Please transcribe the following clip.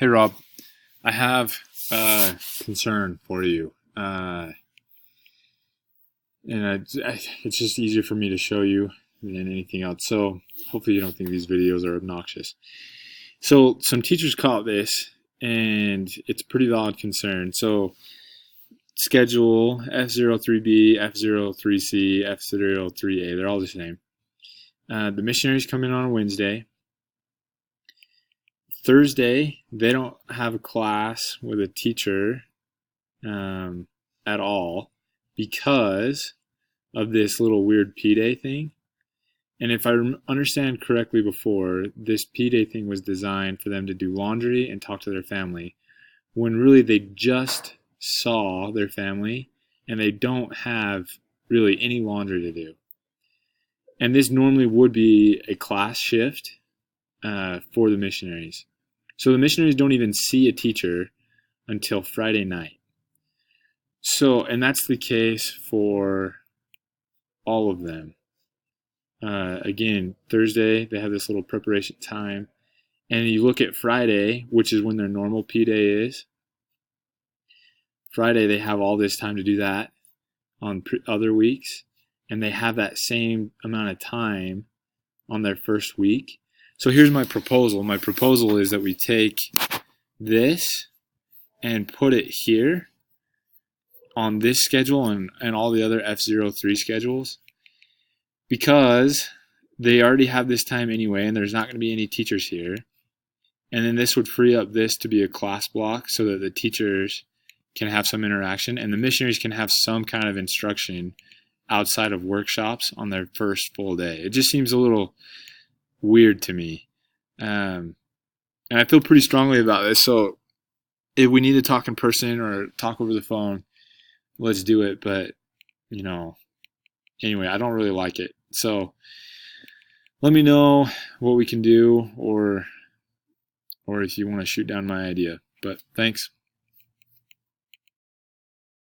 Hey Rob, I have a concern for you, it's just easier for me to show you than anything else. So hopefully you don't think these videos are obnoxious. So some teachers caught this, and it's a pretty valid concern. So schedule F03B, F03C, F03A, they're all the same. The missionaries come in on a Wednesday. Thursday, they don't have a class with a teacher at all because of this little weird P-Day thing. And if I understand correctly before, this P-Day thing was designed for them to do laundry and talk to their family, when really they just saw their family and they don't have really any laundry to do. And this normally would be a class shift for the missionaries. So the missionaries don't even see a teacher until Friday night. So, and that's the case for all of them. Again, Thursday, they have this little preparation time. And you look at Friday, which is when their normal P-Day is. Friday, they have all this time to do that on other weeks. And they have that same amount of time on their first week. So here's my proposal. My proposal is that we take this and put it here on this schedule and all the other F03 schedules, because they already have this time anyway and there's not going to be any teachers here. And then this would free up this to be a class block so that the teachers can have some interaction and the missionaries can have some kind of instruction outside of workshops on their first full day. It just seems a little weird to me. And I feel pretty strongly about this. So if we need to talk in person or talk over the phone, let's do it. But, anyway, I don't really like it. So let me know what we can do, or if you want to shoot down my idea. But thanks.